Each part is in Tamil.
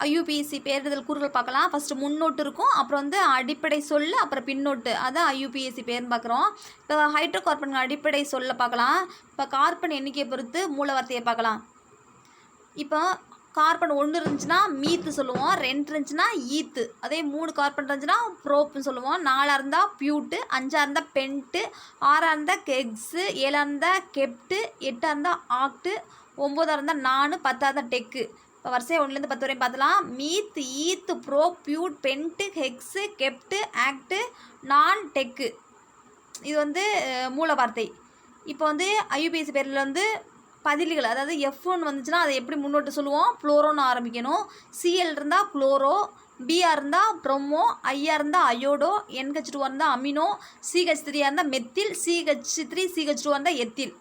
ஐயுபிஏசி பெயரிடுதல் கூறுகள் பார்க்கலாம். ஃபஸ்ட்டு முன்னோட்டு இருக்கும், அப்புறம் வந்து அடிப்படை சொல், அப்புறம் பின்னோட்டு. அதான் ஐயுபிஏசி பேர்னு பார்க்குறோம். இப்போ ஹைட்ரோ கார்பன் அடிப்படை சொல்ல பார்க்கலாம். இப்போ கார்பன் எண்ணிக்கையை பொறுத்து மூல வார்த்தையை பார்க்கலாம். இப்போ கார்பன் 1 இருந்துச்சுன்னா மீத்து சொல்லுவோம், 2 இருந்துச்சுன்னா ஈத்து, அதே 3 கார்பன் இருந்துச்சுன்னா ப்ரோப்புன்னு சொல்லுவோம், 4 இருந்தால் பியூட்டு, 5 இருந்தால் பென்ட்டு, 6 இருந்தால் கெக்ஸு, 7 இருந்தால் கெப்ட்டு, 8 இருந்தால் ஆக்ட்டு, 9 இருந்தால் நானு, 10 இருந்தால் டெக்கு. இப்போ வரிசையை 1லேருந்து 10 வரையும் பார்த்தலாம். மீத்து, ஈத்து, ப்ரோ, பியூட், பென்ட்டு, ஹெக்ஸு, கெப்ட்டு, ஆக்ட்டு, நான், டெக்கு. இது வந்து மூல வார்த்தை. இப்போ வந்து ஐயுபிஏசி பேரில் வந்து பதிலிகள், அதாவது F1 வந்துச்சுன்னா அதை எப்படி முன்னோட்டு சொல்லுவோம், ஃப்ளோரோன்னு ஆரம்பிக்கணும். சிஎல் இருந்தால் குளோரோ, பிஆர் இருந்தால் ப்ரொமோ, ஐஆர் இருந்தால் அயோடோ, NH2 இருந்தால் அமினோ, CH3 இருந்தால் மெத்தில், CH3 CH2 இருந்தால் எத்தில்.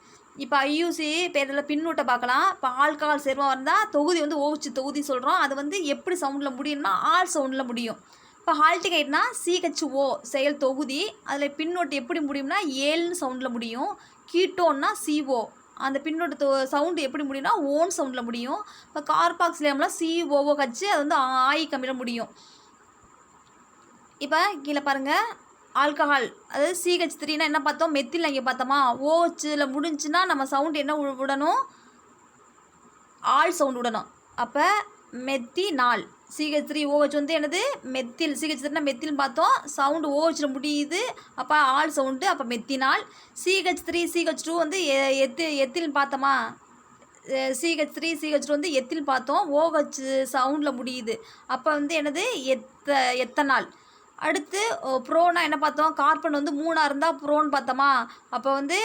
இப்போ ஐயூசி பேரில் பின்னூட்டை பார்க்கலாம். இப்போ ஆல்கஹால் சேர்மம் இருந்தால் தொகுதி வந்து ஓச்சு தொகுதி சொல்கிறோம். அது வந்து எப்படி சவுண்டில் முடியும்னா ஆல் சவுண்டில் முடியும். இப்போ ஹால்டிகைட்னா CHO செயல் தொகுதி, அதில் பின்னோட்டு எப்படி முடியும்னா ஏல்னு சவுண்டில் முடியும். கீட்டோன்னா CO, அந்த பின்னோட்டு சவுண்டு எப்படி முடியும்னா ஓன் சவுண்டில் முடியும். இப்போ கார்பாக்சிலியமில் COOH, அது வந்து ஆயி கம்மியில் முடியும். இப்போ கீழே பாருங்கள், ஆல்கஹால் அதாவது CH3னா என்ன பார்த்தோம், மெத்தில் அங்கே பார்த்தோமா. OHல முடிஞ்சுன்னா நம்ம சவுண்டு என்ன விடணும், ஆல் சவுண்டு விடணும். அப்போ மெத்தினால், CH3OH வந்து என்னது மெத்தில், CH3னா மெத்தில்னு பார்த்தோம், சவுண்டு OHல முடியுது, அப்போ ஆல் சவுண்டு, அப்போ மெத்தினால். CH3 CH2 வந்து எத்தில்னு பார்த்தோமா, CH3 CH2 வந்து எத்தில் பார்த்தோம், OH சவுண்டில் முடியுது, அப்போ வந்து என்னது எத்தனால். அடுத்து ப்ரோனா என்ன பார்த்தோம், கார்பன் வந்து 3 இருந்தால் ப்ரோன்னு பார்த்தோமா, அப்போ வந்து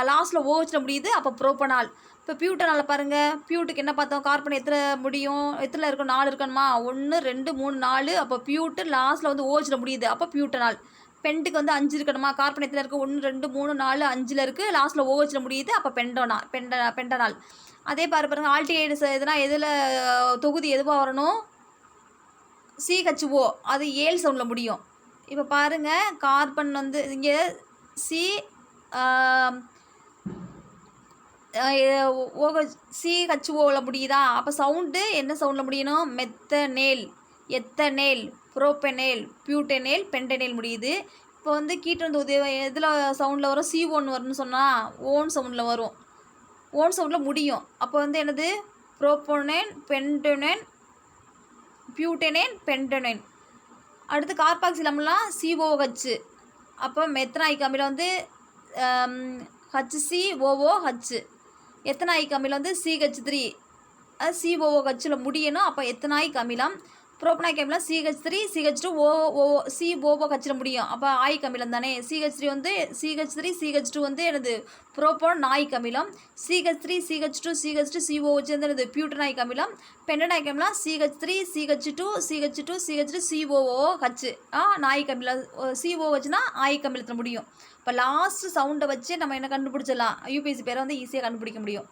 லாஸ்ட்டில் OHல முடியுது, அப்போ ப்ரோப்பனால். இப்போ பியூட்டனால் பாருங்கள், பியூட்டுக்கு என்ன பார்த்தோம், கார்பன் எத்தனை முடியும், எத்தனை இருக்கும், 4 இருக்கணுமா, 1 2 3 4, அப்போ பியூட்டு லாஸ்ட்டில் வந்து OHல முடியுது, அப்போ பியூட்டனால். பென்ட்டுக்கு வந்து 5 இருக்கணுமா, கார்பன் எத்தனை இருக்குது, 1 2 3 4 5ல் இருக்குது, லாஸ்ட்டில் OHல முடியுது, அப்போ பெண்டனால். அதே பாருங்க, ஆல்டிகைடு எதுனா எதில் தொகுதி எதுவாக வரணும், CHO, அது ஏல் சவுண்டில் முடியும். இப்போ பாருங்கள், கார்பன் வந்து இங்கே CHOவில் முடியுதா, அப்போ சவுண்டு என்ன சவுண்டில் முடியணும், மெத்தனேல், எத்தனேல், புரோப்பெனேல், பியூட்டெனேல், பெண்டனேல் முடியுது. இப்போ வந்து கீட்டோன் தொகுதி எதில் சவுண்டில் வரும், CO1 வரும்னு சொன்னால் ஓன் சவுண்டில் வரும், ஓன் சவுண்டில் முடியும். அப்போ வந்து என்னது, புரோப்போனேன், பெண்டனேன், பியூட்டனேன், பெண்டனேன். அடுத்து கார்பாக்சிலம்லாம் COOH, அப்போ மெத்தனாயிக் அமிலம் வந்து HCOOH, எத்தனாயிக் அமிலம் வந்து CH3, அது COOHல முடியணும், அப்போ எத்தனாயிக் அமிலம். புரோப்பனாயிக் அமிலம் CH3 CH2 COOHல முடியும், அப்போ ஆயிக் அமிலம் தானே. CH3 CH2 வந்து எனது புரோப்போனாயிக் அமிலம், CH3 CH2 COOH வந்து எனது பியூட்டனாயிக் அமிலம். பெண்டனாயிக் அமிலம் CH3 CH2 CH3 COOH, Naik அமிலம். COOHனா ஆயிக் அமிலத்தில் முடியும். இப்போ லாஸ்ட் சவுண்டை வச்சு நம்ம என்ன கண்டுபிடிச்சிடலாம், யூபிஎஸ்சி பேரை வந்து ஈஸியாக கண்டுபிடிக்க முடியும்.